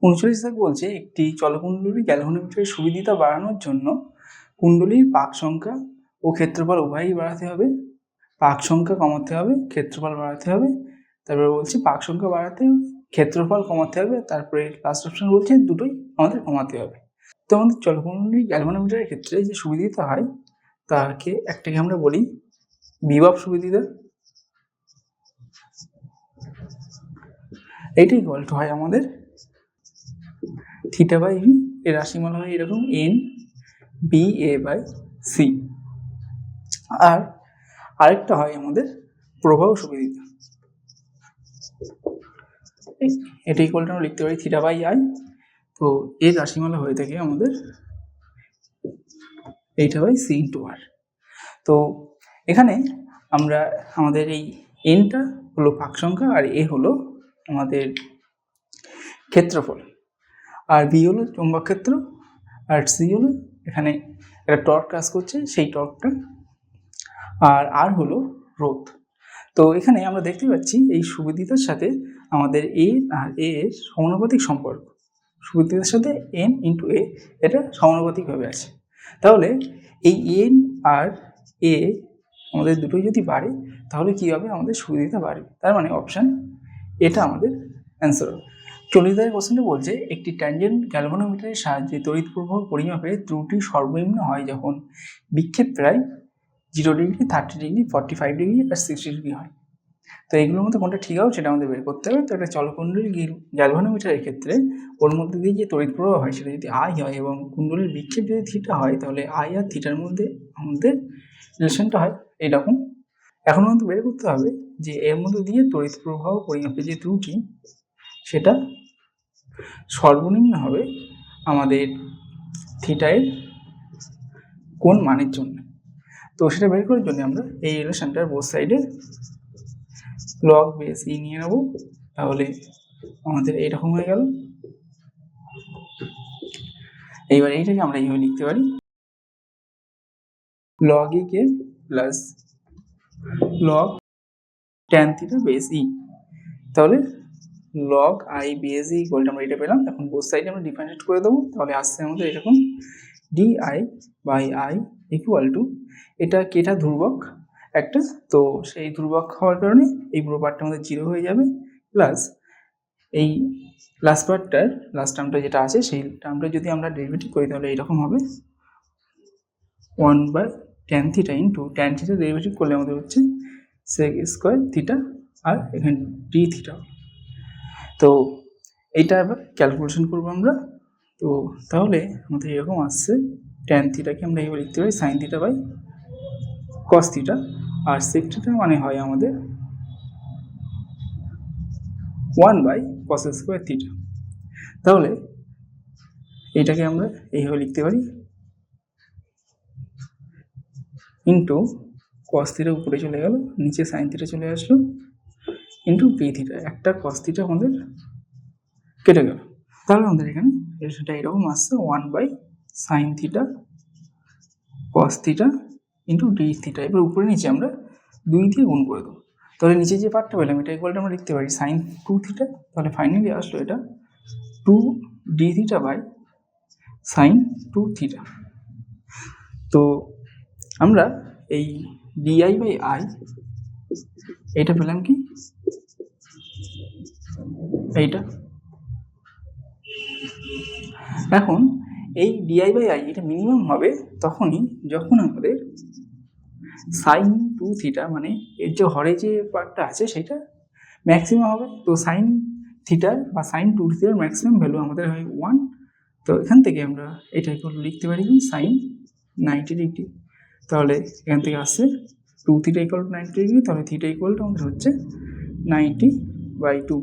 39 বলছে একটি চলকুণ্ডলীর গ্যালভানোমিটারের সুবিদিতা বাড়ানোর জন্য কুণ্ডলীর পাক সংখ্যা ও ক্ষেত্রফল উভয়ই বাড়াতে হবে। পাক সংখ্যা কমাতে হবে, ক্ষেত্রফল বাড়াতে হবে। তারপরে বলছে পাক সংখ্যা বাড়াতে হবে, ক্ষেত্রফল কমাতে হবে। তারপরে লাস্ট অপশন বলছে দুটোই আমাদের কমাতে হবে। তো আমাদের চলকুণ্ডলীর গ্যালভানোমিটারের ক্ষেত্রে যে সুবিদিতা হয় তাকে একটাকে আমরা বলি বিভব সুবিদিতা। এইটা ইকুয়াল টু হয় আমাদের থিটা বাই ভি, এর রাশিমালা হয় এরকম N B A by C. আর আরেকটা হয় আমাদের প্রবাহ সুবিদিতা। এটা ইকুয়াল টু আমরা লিখতে পারি থিটা বাই আই। তো এর রাশিমালা হয়ে থাকে আমাদের এইটা বাই সি ইন্টু আর। তো এখানে আমরা আমাদের এই এনটা হলো পাক সংখ্যা, আর এ হলো আমাদের ক্ষেত্রফল, আর বি হলো চৌম্বক ক্ষেত্র, আর সি হলো এখানে একটা টর্ক কাজ করছে সেই টর্কটা, আর আর হলো রোধ। তো এখানে আমরা দেখতে পাচ্ছি এই সুবিদিতার সাথে আমাদের এ আর এ এর সমানুপাতিক সম্পর্ক। সুবিদিতার সাথে এন ইন্টু এ এটা সমানুপাতিকভাবে আছে। তাহলে এই এন আর এ আমাদের দুটোই যদি বাড়ে তাহলে কি হবে, আমাদের সুবিদিতা বাড়বে। তার মানে অপশান এটা আমাদের অ্যান্সার হবে। 40 কোশ্চেনটা বলছে একটি ট্যানজেন্ট গ্যালভানোমিটারের সাহায্যে তড়িৎ প্রবাহ পরিমাপে ত্রুটি সর্বনিম্ন হয় যখন বিক্ষেপ প্রায় 0 ডিগ্রি, 30 ডিগ্রি, 45 ডিগ্রি আর 60 ডিগ্রি হয়। তো এগুলোর মধ্যে কোনটা ঠিক হবে সেটা আমাদের বের করতে হবে। তো একটা চলকুণ্ডলীর গ্যালভানোমিটারের ক্ষেত্রে ওর মধ্যে দিয়ে যে তড়িৎ প্রবাহ হয় সেটা যদি আই হয় এবং কুণ্ডলীর বিক্ষেপ যদি থিটা হয়, তাহলে আই আর থিটার মধ্যে আমাদের রিলেশনটা হয় এইরকম। এখন আমাদের বের করতে হবে যে এর মধ্যে দিয়ে তড়িৎ প্রবাহ পরিমাপে যে ত্রুটি সেটা সর্বনিম্ন হবে আমাদের থিটায়ের কোন মানের জন্য। তো সেটা বের করার জন্য আমরা এই রিলেশনটার বোথ সাইডে লগ বেস ই নিয়ে নেব। তাহলে আমাদের এইরকম হয়ে গেল। এইবার এইটাকে আমরা এইভাবে লিখতে পারি log e k plus log tan theta base e. তাহলে log I base e equal to আমরা এটা পেলাম। এখন বোথ সাইডে আমরা ডিফারেন্সিয়েট করে দেবো। তাহলে আসছে আমাদের এরকম D I by I equal to, এটা কেটা ধ্রুবক একটা, তো সেই ধ্রুবক হওয়ার কারণে এই পুরো পার্টটা আমাদের 0 হয়ে যাবে, প্লাস এই লাস্ট পার্টটার লাস্ট টার্মটা যেটা আছে সেই টার্মটা যদি আমরা ডেরিভেটিভ করি তাহলে এরকম হবে 1 by tan theta into tan theta derivative করলে আমাদের হচ্ছে সেক স্কোয়ার থিটা, আর এখানে ডি থিটা। তো এইটা এবার ক্যালকুলেশন করবো আমরা। তো তাহলে আমাদের এরকম আসছে ট্যান থিটাকে আমরা এবার লিখতে পারি sine theta by cos theta, আর সেক থিটা মানে হয় আমাদের 1 বাই কস স্কোয়ার থিটা। তাহলে এইটাকে আমরা এইভাবে লিখতে পারি ইন্টু কস থিটা উপরে চলে গেল, নিচে সাইন থিটা চলে আসলো, ইন্টু পি থিটা, একটা কস থিটা আমাদের কেটে গেল। তাহলে আমাদের এখানে সেটা এরকম আসছে 1 by sine theta cos theta into D theta. এবার উপরে নিচে আমরা 2 দিয়ে গুণ করে দেবো। তাহলে নিচে যে পার্টটা পেলাম এটা ইকুয়ালটা আমরা লিখতে পারি সাইন 2 থিটা। তাহলে ফাইনালি আসলো এটা 2 D theta by sine 2 theta. তো আমরা এই ডিআই বাই আই এইটা পেলাম কি, এইটা। এখন এই ডিআই বাই আই এটা মিনিমাম হবে তখনই যখন আমাদের সাইন 2 থিটা মানে এর যে হরে যে পার্টটা আছে সেটা ম্যাক্সিমাম হবে। তো সাইন থিটার বা সাইন 2 থিটার ম্যাক্সিমাম ভ্যালু আমাদের হয় 1। তো এখান থেকে আমরা এটা লিখতে পারি কি সাইন 90 ডিগ্রি। তাহলে এখান থেকে আসছে 2 থিটা ইকুয়াল টু 90 ডিগ্রি। তাহলে থিটা ইকুয়াল টু আমাদের হচ্ছে 90/2,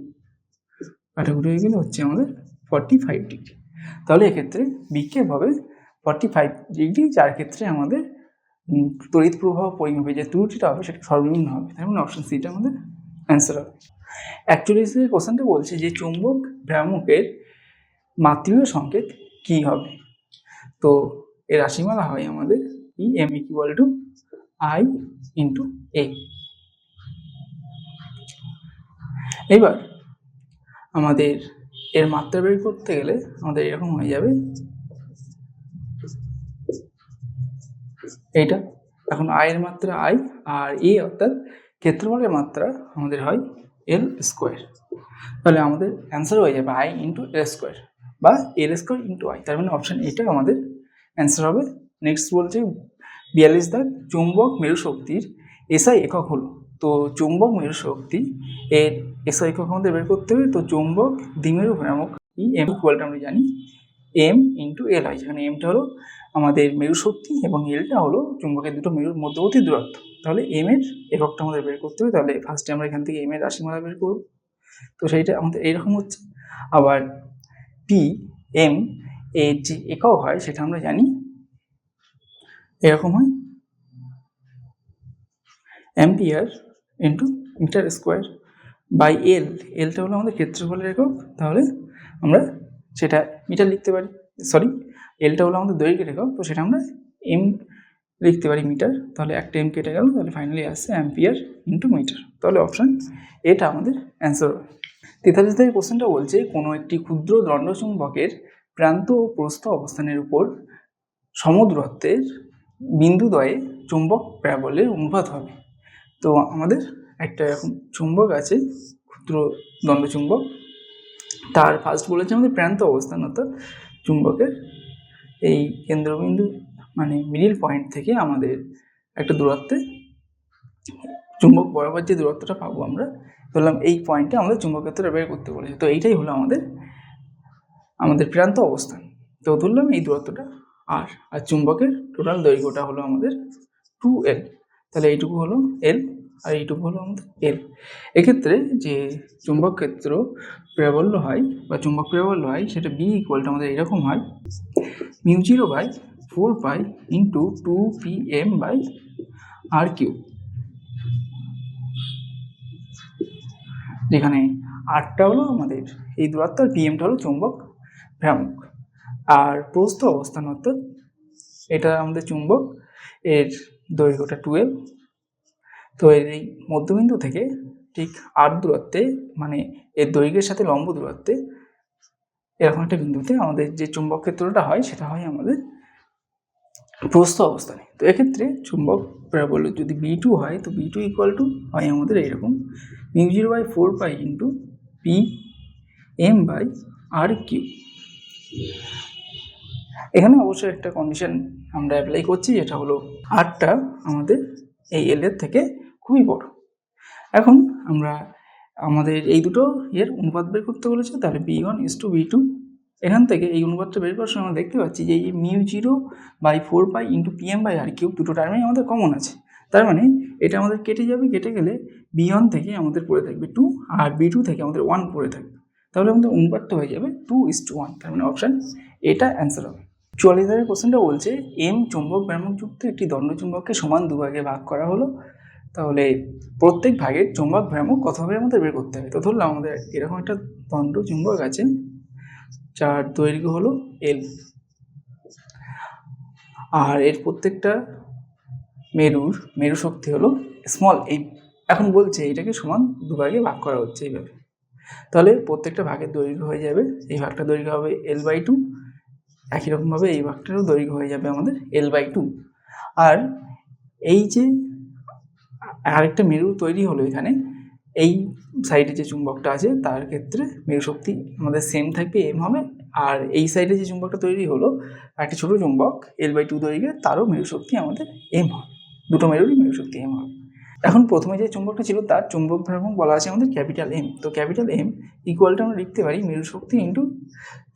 কাটাকুটি হয়ে গেলে হচ্ছে আমাদের 45 ডিগ্রি। তাহলে এক্ষেত্রে বিক্ষেপ হবে 45 ডিগ্রি, যার ক্ষেত্রে আমাদের তড়িৎ প্রবাহ পরিমাপে যে ত্রুটিটা হবে সেটা সর্বনিম্ন হবে। তার মানে অপশন সিটা আমাদের অ্যান্সার হবে। 41 কোশ্চেনটা বলছে যে চুম্বক ভ্রামকের মাত্রিয় সংকেত কি হবে। তো এর রাশিমালা হয় আমাদের E M equal to I into A. এবার আমাদের এর মাত্রা বের করতে গেলে আমাদের এরকম হয়ে যাবে এইটা। এখন আই এর মাত্রা আই, আর এ অর্থাৎ ক্ষেত্রফলের মাত্রা আমাদের হয় এল স্কোয়ার। তাহলে আমাদের অ্যান্সার হয়ে যাবে আই ইন্টু এল স্কোয়ার বা এল স্কোয়ার ইন্টু আই। তার মানে অপশান এটা আমাদের অ্যান্সার হবে। নেক্সট বলছে 42 দাগ, চুম্বক মেরু শক্তির এসআই একক হলো। তো চুম্বক মেরু শক্তি এর এসআই একক আমাদের বের করতে হবে। তো চুম্বক দ্বিমেরু ভ্রামক এম ইকুয়ালটা আমরা জানি এম ইন্টু এল হয়, যেখানে এমটা হলো আমাদের মেরু শক্তি এবং এলটা হলো চুম্বকের দুটো মেরুর মধ্যবর্তী দূরত্ব। তাহলে এম এর এককটা আমাদের বের করতে হবে। তাহলে ফার্স্টে আমরা এখান থেকে এম এর রাশিমালা বের করব। তো সেইটা আমাদের এইরকম হচ্ছে। আবার পি এম এর যে একক হয় সেটা আমরা জানি এরকম হয় ampere into metre square by L. এলটা হলো আমাদের ক্ষেত্রফলের একক, তাহলে আমরা সেটা মিটার লিখতে পারি। সরি, এলটা হলো আমাদের দৈর্ঘ্যের একক, তো সেটা আমরা এম লিখতে পারি মিটার। তাহলে একটা এম কেটে গেল, তাহলে ফাইনালি আসছে অ্যাম্পিয়ার ইন্টু মিটার। তাহলে অপশান এটা আমাদের অ্যান্সার হবে। 43 থেকে কোশ্চেনটা বলছে কোনো একটি ক্ষুদ্র দণ্ডচুম্বকের প্রান্ত ও প্রস্থ অবস্থানের উপর সমদূরত্বের বিন্দুদ্বয়ে চুম্বক প্রাবল্যের অনুপাত হবে। তো আমাদের একটা এরকম চুম্বক আছে, ক্ষুদ্র দণ্ডচুম্বক, তার ফার্স্ট বলেছে আমাদের প্রান্ত অবস্থান, অর্থাৎ চুম্বকের এই কেন্দ্রবিন্দু মানে মিডিল পয়েন্ট থেকে আমাদের একটা দূরত্বে চুম্বক বরাবর যে দূরত্বটা পাবো আমরা, ধরলাম এই পয়েন্টে আমাদের চুম্বক ক্ষেত্রটা বের করতে বলেছে। তো এইটাই হলো আমাদের প্রান্ত অবস্থান। তো ধরলাম এই দূরত্বটা আর চুম্বকের টোটাল দৈর্ঘ্যটা হলো আমাদের 2L। তাহলে এইটুকু হলো L আর এইটুকু হলো আমাদের L। এক্ষেত্রে যে চুম্বক ক্ষেত্র প্রাবল্য হয় বা চুম্বক প্রাবল্য হয় সেটা B ইকুয়ালটা আমাদের এরকম হয় μ0/4π ইন্টু 2pm/r3, যেখানে আরটা হলো আমাদের এই দূরত্ব আর পিএমটা হলো চুম্বক ভ্রামক। আর প্রস্থ অবস্থান অর্থাৎ এটা আমাদের চুম্বক, এর দৈর্ঘ্যটা 2L। তো এর এই মধ্যবিন্দু থেকে ঠিক আর দূরত্বে মানে এর দৈর্ঘ্যের সাথে লম্ব দূরত্বে এরকম একটা বিন্দুতে আমাদের যে চুম্বক ক্ষেত্রটা হয় সেটা হয় আমাদের প্রস্থ অবস্থানে। তো এক্ষেত্রে চুম্বক প্রাবল্য যদি B2 হয়, তো B2 ইকুয়াল টু হয় আমাদের এইরকম μ0/4π ইন্টু pm/r3। এখানে অবশ্যই একটা কন্ডিশন আমরা অ্যাপ্লাই করছি, যেটা হলো আরটা আমাদের এই এল এর থেকে খুবই বড়। এখন আমরা আমাদের এই দুটো এর অনুপাত বের করতে বলেছে, তাহলে B1:B2। এখান থেকে এই অনুপাতটা বের করার সময় আমরা দেখতে পাচ্ছি যে এই μ0/4π ইন্টু pm/r3 দুটো টার্মেই আমাদের কমন আছে। তার মানে এটা আমাদের কেটে যাবে, কেটে গেলে B1 থেকে আমাদের পড়ে থাকবে 2 আর B2 থেকে আমাদের 1 পড়ে থাকবে। তাহলে আমাদের অনুপাতটা হয়ে যাবে 2:1। তার মানে অপশান এটা অ্যান্সার হবে। 44 কোশ্চেনটা বলছে এম চুম্বক ভ্রামকযুক্ত একটি দণ্ডচুম্বককে সমান দুভাগে ভাগ করা হলো। তাহলে প্রত্যেক ভাগের চুম্বক ভ্রামক কতভাবে আমাদের বের করতে হবে। তো ধরলাম আমাদের এরকম একটা দণ্ডচুম্বক আছে যার দৈর্ঘ্য হলো L, আর এর প্রত্যেকটা মেরু শক্তি হলো স্মল m। এখন বলছে এটাকে সমান দুভাগে ভাগ করা হচ্ছে এইভাবে। তাহলে প্রত্যেকটা ভাগের দৈর্ঘ্য হয়ে যাবে, এই ভাগটা দৈর্ঘ্য হবে L/2, একই রকমভাবে এই ভাগটারও দৈর্ঘ্য হয়ে যাবে আমাদের L/2। আর এই যে আরেকটা মেরু তৈরি হলো এখানে, এই সাইডে যে চুম্বকটা আছে তার ক্ষেত্রে মেরু শক্তি আমাদের সেম থাকবে, m হবে। আর এই সাইডে যে চুম্বকটা তৈরি হলো একটা ছোট চুম্বক L/2 দৈর্ঘ্যের, তারও মেরু শক্তি আমাদের m হবে। দুটো মেরুরই মেরু শক্তি m হবে। এখন প্রথমে যে চুম্বকটা ছিল তার চুম্বক ভ্রামক বলা আছে আমাদের ক্যাপিটাল M। তো ক্যাপিটাল M ইকুয়ালটা আমরা লিখতে পারি মেরু শক্তি ইন্টু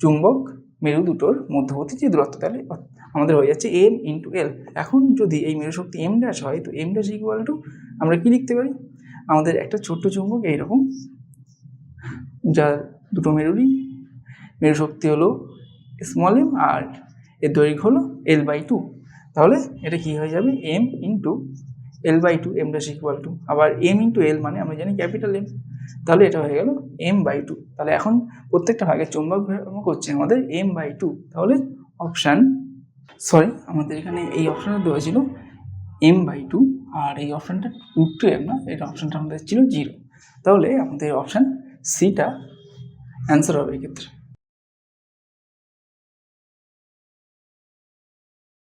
চুম্বক মেরু দুটোর মধ্যবর্তী যে দূরত্ব, তাহলে আমাদের হয়ে যাচ্ছে m ইন্টু L। এখন যদি এই মেরু শক্তি m ড্যাশ হয়, তো m ড্যাশ ইকুয়াল টু আমরা কি লিখতে পারি, আমাদের একটা ছোট্ট চুম্বক এইরকম যার দুটো মেরুরই মেরু শক্তি হলো স্মল m আর এর দৈর্ঘ্য হলো L/2। তাহলে এটা কি হয়ে যাবে m into L/2, m dash equal to আবার m ইন্টু L মানে আমরা জানি ক্যাপিটাল M, তাহলে এটা হয়ে গেল m/2। তাহলে এখন প্রত্যেকটা ভাগের চুম্বক ভ্রামক হচ্ছে আমাদের m/2। তাহলে অপশান আমাদের এখানে এই অপশানটা দেওয়া ছিল m/2 আর এই অপশানটা √2m না, এটা অপশানটা আমাদের ছিল 0। তাহলে আমাদের অপশান সিটা অ্যান্সার হবে এক্ষেত্রে।